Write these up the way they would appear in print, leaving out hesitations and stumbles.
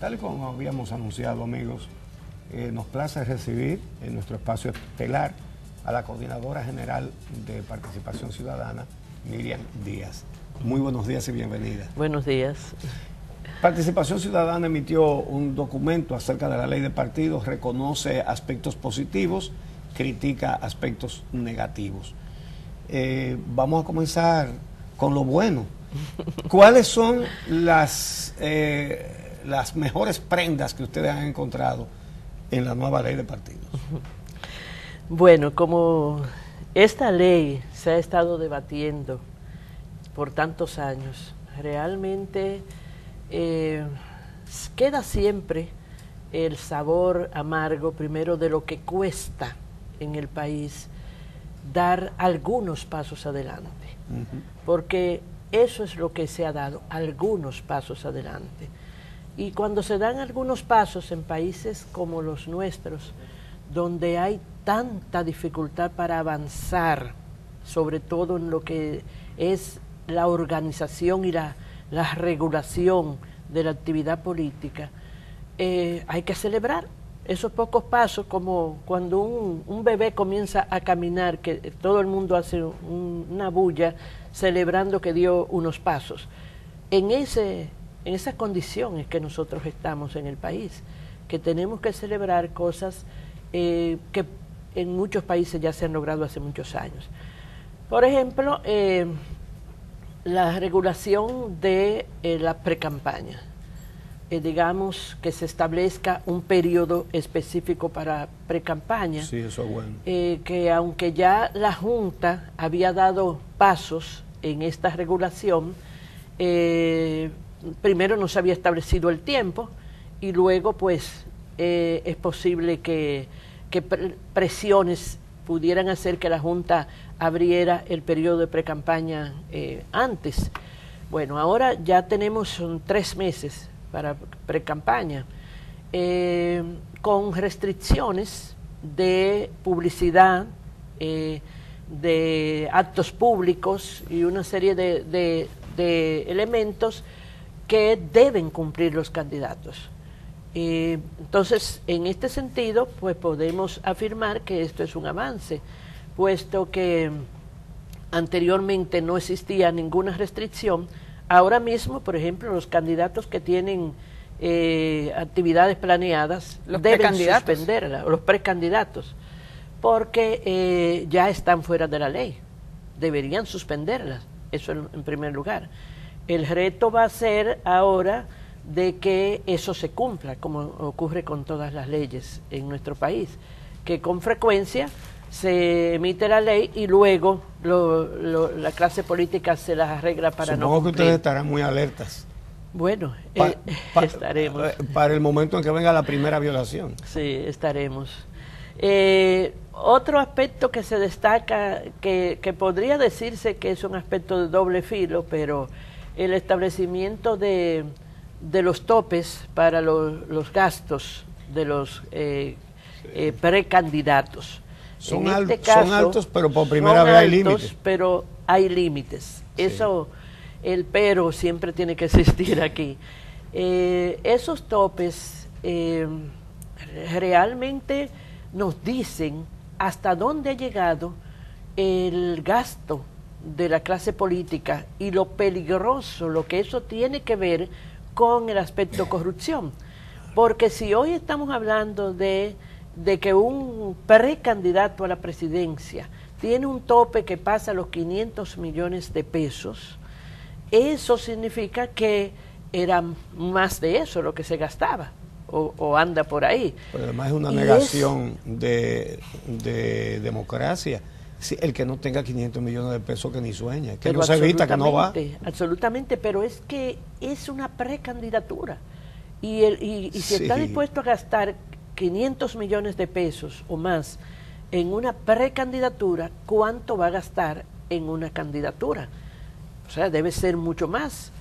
Tal y como habíamos anunciado, amigos, nos place recibir en nuestro espacio estelar a la Coordinadora General de Participación Ciudadana, Miriam Díaz. Muy buenos días y bienvenida. Buenos días. Participación Ciudadana emitió un documento acerca de la ley de partidos, reconoce aspectos positivos, critica aspectos negativos. Vamos a comenzar con lo bueno. ¿Cuáles son las mejores prendas que ustedes han encontrado en la nueva ley de partidos? Bueno, como esta ley se ha estado debatiendo por tantos años, realmente queda siempre el sabor amargo, primero, de lo que cuesta en el país dar algunos pasos adelante, porque eso es lo que se ha dado, algunos pasos adelante. Y cuando se dan algunos pasos en países como los nuestros, donde hay tanta dificultad para avanzar, sobre todo en lo que es la organización y la regulación de la actividad política, hay que celebrar esos pocos pasos, como cuando un bebé comienza a caminar, que todo el mundo hace una bulla celebrando que dio unos pasos. En esa condición es que nosotros estamos en el país, que tenemos que celebrar cosas que en muchos países ya se han logrado hace muchos años. Por ejemplo, la regulación de la precampaña. Digamos que se establezca un periodo específico para precampaña. Sí, eso es bueno. Que aunque ya la Junta había dado pasos en esta regulación, primero no se había establecido el tiempo y luego pues es posible que presiones pudieran hacer que la Junta abriera el periodo de precampaña antes. Bueno, ahora ya tenemos 3 meses para precampaña, con restricciones de publicidad, de actos públicos y una serie de elementos que deben cumplir los candidatos. Entonces, en este sentido, pues podemos afirmar que esto es un avance, puesto que anteriormente no existía ninguna restricción. Ahora mismo, por ejemplo, los candidatos que tienen actividades planeadas deben suspenderlas, los precandidatos, porque ya están fuera de la ley, deberían suspenderlas, eso en primer lugar. El reto va a ser ahora de que eso se cumpla, como ocurre con todas las leyes en nuestro país, que con frecuencia se emite la ley y luego la clase política se las arregla para no cumplir. Supongo que ustedes estarán muy alertas. Bueno, estaremos. Para el momento en que venga la primera violación. Sí, estaremos. Otro aspecto que se destaca, que podría decirse que es un aspecto de doble filo, pero el establecimiento de los topes para los gastos de los precandidatos. Son altos, pero por primera vez hay límites. Pero hay límites. Sí. Eso, el pero siempre tiene que existir aquí. Esos topes realmente nos dicen hasta dónde ha llegado el gasto de la clase política y lo peligroso, lo que eso tiene que ver con el aspecto corrupción. Porque si hoy estamos hablando de que un precandidato a la presidencia tiene un tope que pasa los 500 millones de pesos, eso significa que era más de eso lo que se gastaba, o anda por ahí. Pero además es una negación de democracia. Sí, el que no tenga 500 millones de pesos que ni sueña, que no se evita, que no va. Absolutamente, pero es que es una precandidatura. Y si está dispuesto a gastar 500 millones de pesos o más en una precandidatura, ¿cuánto va a gastar en una candidatura? O sea, debe ser mucho más,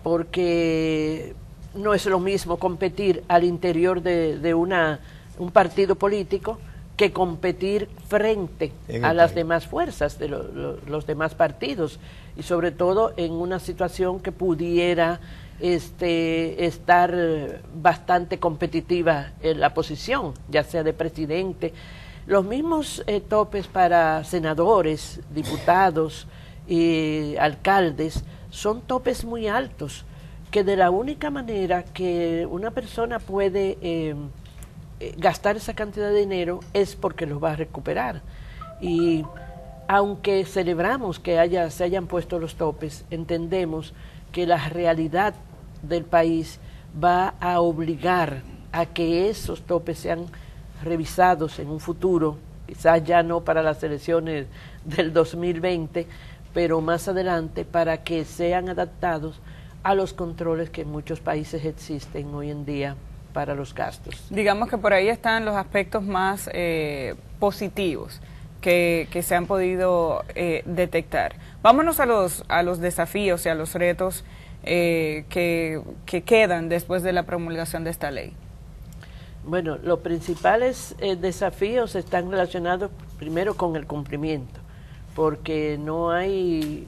porque no es lo mismo competir al interior de un partido político que competir frente a las demás fuerzas de los demás partidos, y sobre todo en una situación que pudiera estar bastante competitiva en la posición, ya sea de presidente. Los mismos topes para senadores, diputados y alcaldes son topes muy altos, que de la única manera que una persona puede gastar esa cantidad de dinero es porque lo va a recuperar. Y aunque celebramos que se hayan puesto los topes, entendemos que la realidad del país va a obligar a que esos topes sean revisados en un futuro, quizás ya no para las elecciones del 2020, pero más adelante, para que sean adaptados a los controles que en muchos países existen hoy en día para los gastos. Digamos que por ahí están los aspectos más positivos que se han podido detectar. Vámonos a los desafíos y a los retos que quedan después de la promulgación de esta ley. Bueno, los principales desafíos están relacionados primero con el cumplimiento, porque no hay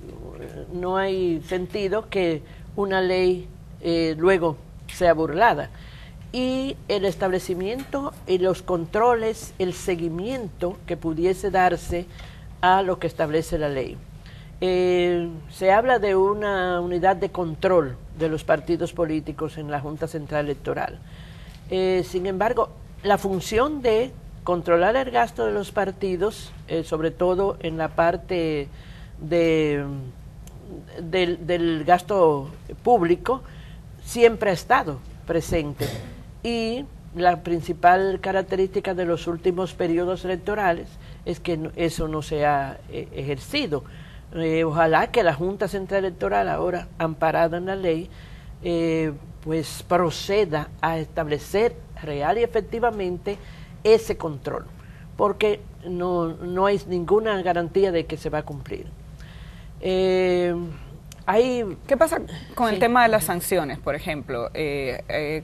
sentido que una ley luego sea burlada. Y el establecimiento y los controles, el seguimiento que pudiese darse a lo que establece la ley. Se habla de una unidad de control de los partidos políticos en la Junta Central Electoral. Sin embargo, la función de controlar el gasto de los partidos, sobre todo en la parte del gasto público, siempre ha estado presente. Y la principal característica de los últimos periodos electorales es que eso no se ha ejercido. Ojalá que la Junta Central Electoral, ahora amparada en la ley, pues proceda a establecer real y efectivamente ese control, porque no hay ninguna garantía de que se va a cumplir. ¿Qué pasa con el tema de las sanciones, por ejemplo?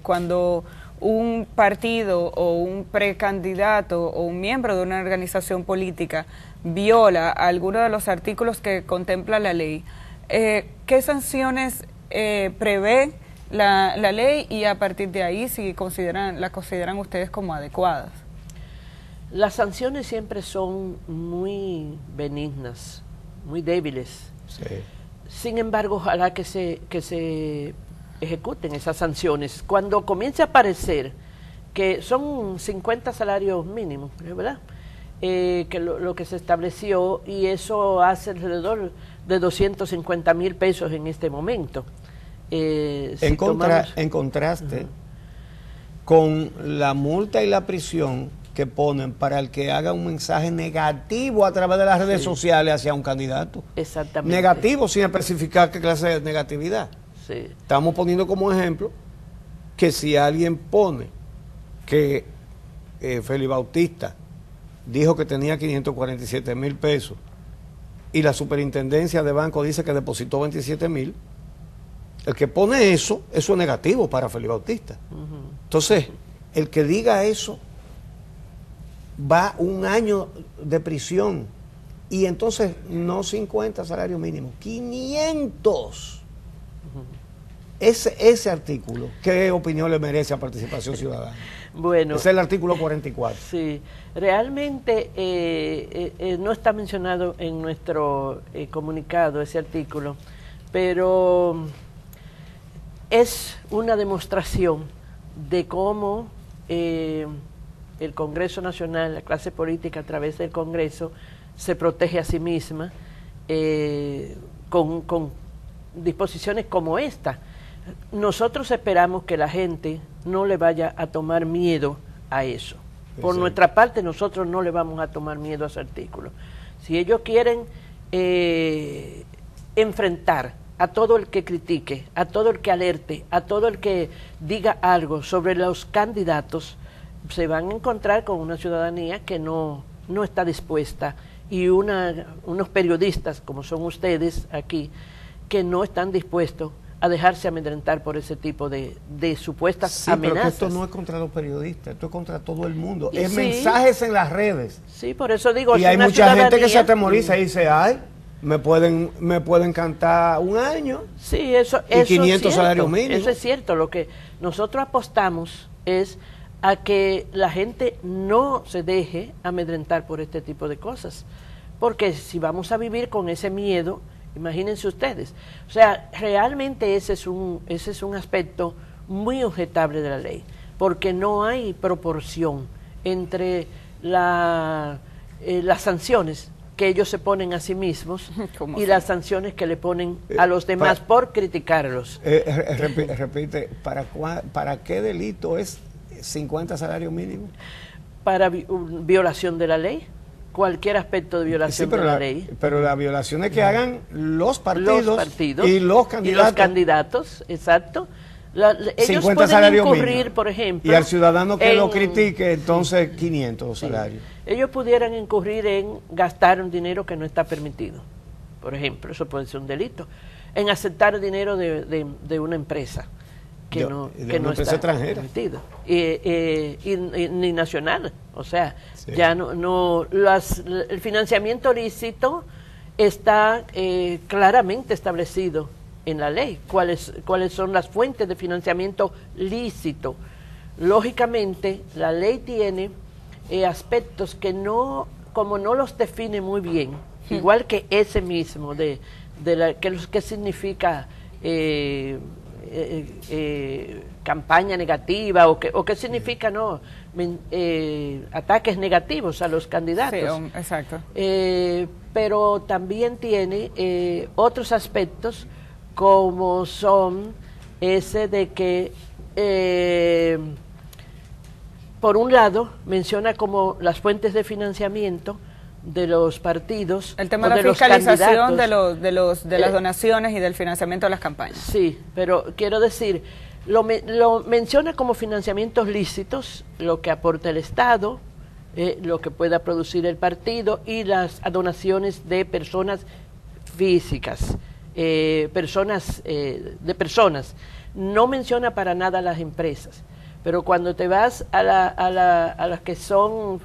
Cuando un partido o un precandidato o un miembro de una organización política viola alguno de los artículos que contempla la ley, ¿qué sanciones prevé la ley, y a partir de ahí si la consideran ustedes como adecuadas? Las sanciones siempre son muy benignas, muy débiles. Sí. Sin embargo, ojalá que se ejecuten esas sanciones. Cuando comience a aparecer que son 50 salarios mínimos, ¿verdad? Que lo que se estableció, y eso hace alrededor de 250,000 pesos en este momento. En contraste con la multa y la prisión que ponen para el que haga un mensaje negativo a través de las redes sociales hacia un candidato. Exactamente. Negativo sin especificar qué clase de negatividad. Sí. Estamos poniendo como ejemplo que si alguien pone que Félix Bautista dijo que tenía 547,000 pesos y la superintendencia de banco dice que depositó 27,000, el que pone eso es negativo para Félix Bautista. Entonces, el que diga eso va 1 año de prisión, y entonces no 50 salarios mínimos, 500. Ese artículo, ¿qué opinión le merece a Participación Ciudadana? Bueno, es el artículo 44. Sí, realmente no está mencionado en nuestro comunicado ese artículo, pero es una demostración de cómo el Congreso Nacional, la clase política a través del Congreso, se protege a sí misma con disposiciones como esta. Nosotros esperamos que la gente no le vaya a tomar miedo a eso. Por nuestra parte, nosotros no le vamos a tomar miedo a ese artículo. Si ellos quieren enfrentar a todo el que critique, a todo el que alerte, a todo el que diga algo sobre los candidatos, se van a encontrar con una ciudadanía que no está dispuesta, y unos periodistas como son ustedes aquí, que no están dispuestos a dejarse amedrentar por ese tipo de supuestas amenazas. Pero esto no es contra los periodistas, esto es contra todo el mundo. Es sí, mensajes en las redes. Sí, por eso digo. Y hay mucha gente que se atemoriza y dice, ay, me pueden cantar un año. Sí, eso y 500 salarios mínimos. Eso es cierto. Lo que nosotros apostamos es a que la gente no se deje amedrentar por este tipo de cosas. Porque si vamos a vivir con ese miedo, imagínense ustedes. O sea, realmente ese es un aspecto muy objetable de la ley, porque no hay proporción entre las sanciones que ellos se ponen a sí mismos y las sanciones que le ponen a los demás por criticarlos. Repite, ¿para qué delito es 50 salarios mínimos? Para violación de la ley. Cualquier aspecto de violación de la ley. Pero las violaciones que hagan los partidos y los candidatos. Y los candidatos, exacto. Ellos pueden incurrir, mínimo, por ejemplo. Y al ciudadano que lo critique, entonces 500 salarios. Ellos pudieran incurrir en gastar un dinero que no está permitido. Por ejemplo, eso puede ser un delito. En aceptar dinero de una empresa que no está permitido. Ni nacional. O sea, ya el financiamiento lícito está claramente establecido en la ley, cuáles son las fuentes de financiamiento lícito. Lógicamente, la ley tiene aspectos que como no los define muy bien, igual que ese mismo, que significa campaña negativa, o qué significa ataques negativos a los candidatos. Sí, exacto. Pero también tiene otros aspectos, como son ese de que, por un lado, menciona como las fuentes de financiamiento de los partidos. El tema de la fiscalización de las donaciones y del financiamiento de las campañas. Sí, pero quiero decir, lo menciona como financiamientos lícitos, lo que aporta el Estado, lo que pueda producir el partido y las donaciones de personas físicas. De personas. No menciona para nada las empresas, pero cuando te vas a las que son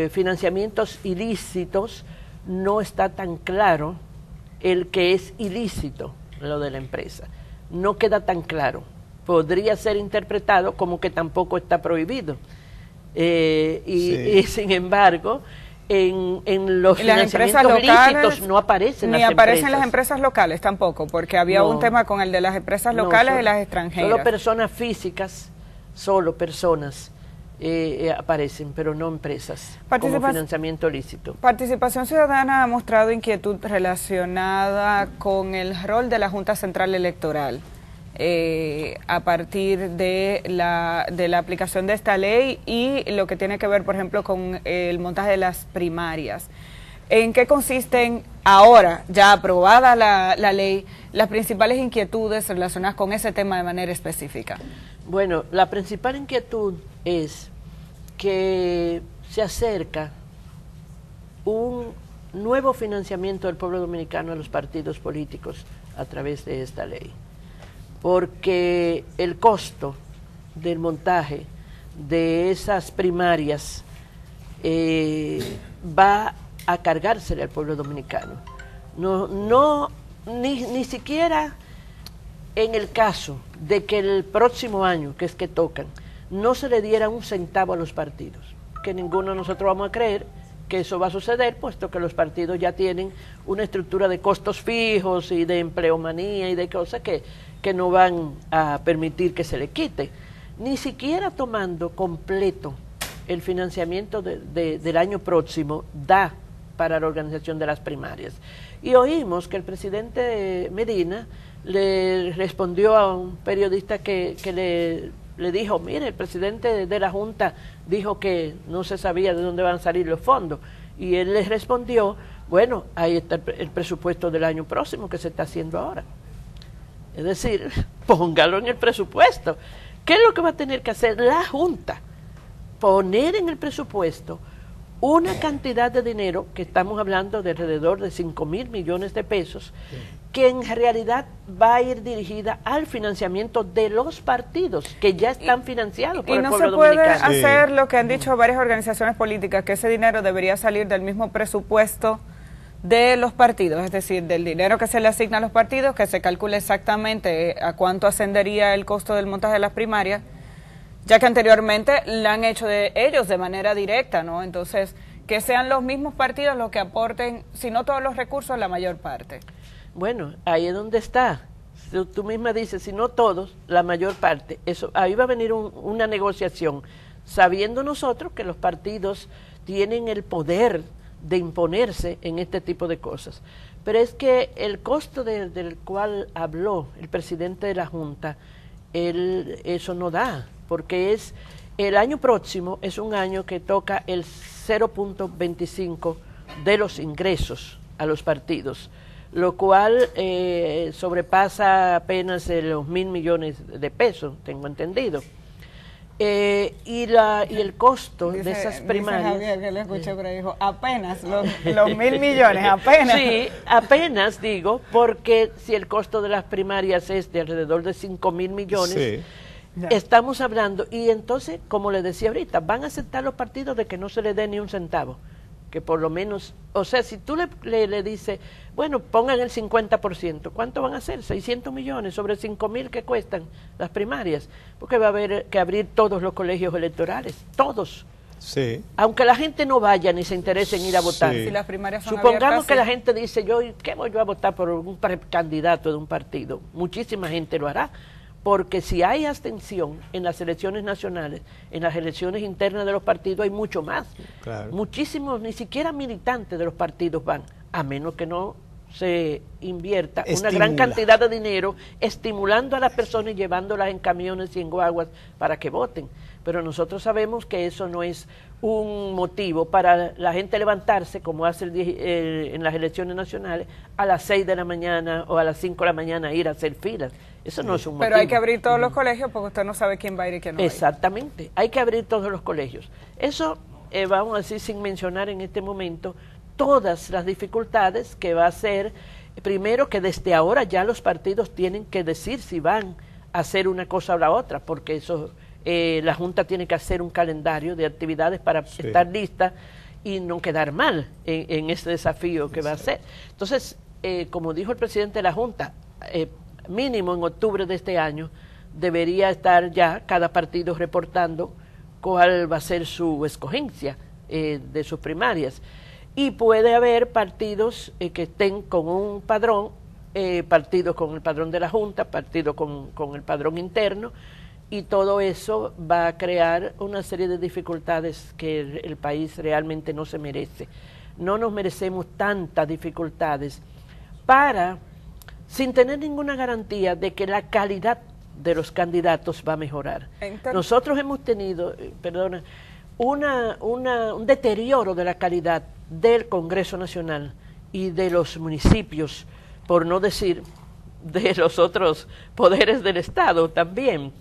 financiamientos ilícitos, no está tan claro el que es ilícito, lo de la empresa. No queda tan claro. Podría ser interpretado como que tampoco está prohibido. Y sin embargo, en los financiamientos lícitos no aparecen las empresas. Ni aparecen las empresas locales tampoco, porque había un tema con el de las empresas locales y las extranjeras. Solo personas físicas, aparecen, pero no empresas, como financiamiento lícito. Participación Ciudadana ha mostrado inquietud relacionada con el rol de la Junta Central Electoral a partir de la aplicación de esta ley y lo que tiene que ver, por ejemplo, con el montaje de las primarias. ¿En qué consisten ahora, ya aprobada la ley, las principales inquietudes relacionadas con ese tema de manera específica? Bueno, la principal inquietud es que se acerca un nuevo financiamiento del pueblo dominicano a los partidos políticos a través de esta ley, porque el costo del montaje de esas primarias va a cargársele al pueblo dominicano. Ni siquiera en el caso de que el próximo año, que es que tocan, no se le diera un centavo a los partidos, que ninguno de nosotros vamos a creer que eso va a suceder, puesto que los partidos ya tienen una estructura de costos fijos y de empleomanía y de cosas que no van a permitir que se le quite. Ni siquiera tomando completo el financiamiento del año próximo da para la organización de las primarias. Y oímos que el presidente Medina le respondió a un periodista que le dijo, mire, el presidente de la Junta dijo que no se sabía de dónde van a salir los fondos. Y él le respondió, bueno, ahí está el presupuesto del año próximo que se está haciendo ahora. Es decir, póngalo en el presupuesto. ¿Qué es lo que va a tener que hacer la Junta? Poner en el presupuesto una cantidad de dinero, que estamos hablando de alrededor de 5.000 millones de pesos, que en realidad va a ir dirigida al financiamiento de los partidos que ya están financiados por el pueblo dominicano. Y no se puede hacer lo que han dicho varias organizaciones políticas, que ese dinero debería salir del mismo presupuesto de los partidos, es decir, del dinero que se le asigna a los partidos, que se calcule exactamente a cuánto ascendería el costo del montaje de las primarias, ya que anteriormente la han hecho de ellos de manera directa, ¿no? Entonces, que sean los mismos partidos los que aporten, si no todos los recursos, la mayor parte. Bueno, ahí es donde está. Tú misma dices, si no todos, la mayor parte. Eso, ahí va a venir una negociación, sabiendo nosotros que los partidos tienen el poder de imponerse en este tipo de cosas. Pero es que el costo del cual habló el presidente de la Junta, eso no da, porque el año próximo es un año que toca el 0.25 de los ingresos a los partidos, lo cual sobrepasa apenas los 1.000 millones de pesos, tengo entendido. Y el costo de esas primarias... Dice Javier, que le escuché, pero dijo, apenas, los 1.000 millones, apenas. Sí, apenas digo, porque si el costo de las primarias es de alrededor de 5.000 millones... Sí. Estamos hablando, y entonces, como le decía ahorita, van a aceptar los partidos de que no se le dé ni un centavo, que por lo menos, o sea, si tú le dices, bueno, pongan el 50%, ¿cuánto van a hacer? 600 millones sobre 5.000 que cuestan las primarias, porque va a haber que abrir todos los colegios electorales, todos. Sí. Aunque la gente no vaya ni se interese en ir a votar. Sí. Si las primarias son supongamos abiertas, que la gente dice, ¿qué voy yo a votar por un candidato de un partido? Muchísima gente lo hará. Porque si hay abstención en las elecciones nacionales, en las elecciones internas de los partidos hay mucho más. Claro. Muchísimos, ni siquiera militantes de los partidos van, a menos que no se invierta una gran cantidad de dinero estimulando a las personas y llevándolas en camiones y en guaguas para que voten. Pero nosotros sabemos que eso no es un motivo para la gente levantarse, como hace en las elecciones nacionales, a las 6 de la mañana o a las 5 de la mañana a ir a hacer filas. Eso no es un motivo. Pero hay que abrir todos los colegios porque usted no sabe quién va a ir y quién no va a ir. Exactamente, hay que abrir todos los colegios. Eso, vamos a decir, sin mencionar en este momento todas las dificultades que va a ser, primero que desde ahora ya los partidos tienen que decir si van a hacer una cosa o la otra, porque eso... la Junta tiene que hacer un calendario de actividades para estar lista y no quedar mal en ese desafío que va a hacer. Entonces, como dijo el presidente de la Junta, mínimo en octubre de este año debería estar ya cada partido reportando cuál va a ser su escogencia de sus primarias. Y puede haber partidos que estén con un padrón, partidos con el padrón de la Junta, partidos con el padrón interno, y todo eso va a crear una serie de dificultades que el país realmente no se merece. No nos merecemos tantas dificultades sin tener ninguna garantía de que la calidad de los candidatos va a mejorar. Entonces, nosotros hemos tenido, un deterioro de la calidad del Congreso Nacional y de los municipios, por no decir de los otros poderes del Estado también.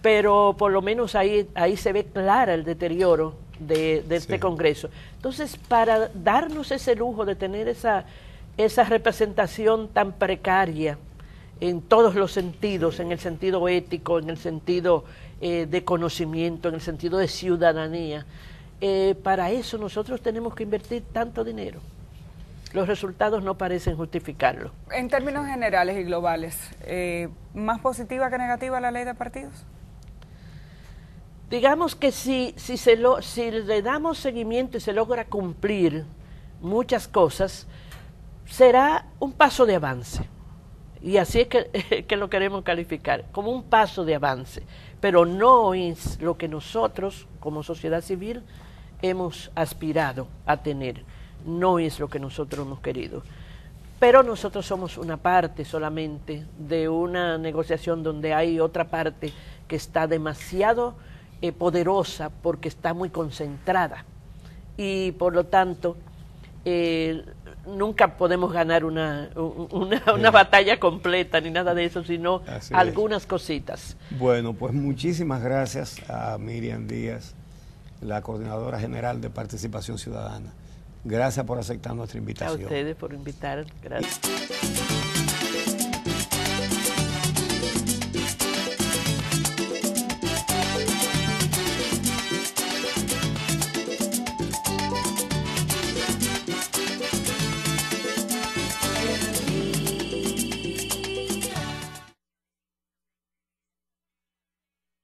Pero por lo menos ahí se ve clara el deterioro de este Congreso. Entonces, para darnos ese lujo de tener esa representación tan precaria en todos los sentidos, en el sentido ético, en el sentido de conocimiento, en el sentido de ciudadanía, para eso nosotros tenemos que invertir tanto dinero. Los resultados no parecen justificarlo. En términos generales y globales, ¿más positiva que negativa la ley de partidos? Digamos que si le damos seguimiento y se logra cumplir muchas cosas, será un paso de avance. Y así es que lo queremos calificar, como un paso de avance. Pero no es lo que nosotros, como sociedad civil, hemos aspirado a tener. No es lo que nosotros hemos querido. Pero nosotros somos una parte solamente de una negociación donde hay otra parte que está demasiado poderosa porque está muy concentrada y por lo tanto nunca podemos ganar una batalla completa ni nada de eso, sino algunas cositas. Bueno, pues muchísimas gracias a Miriam Díaz, la coordinadora general de Participación Ciudadana. Gracias por aceptar nuestra invitación. A ustedes por invitar. Gracias.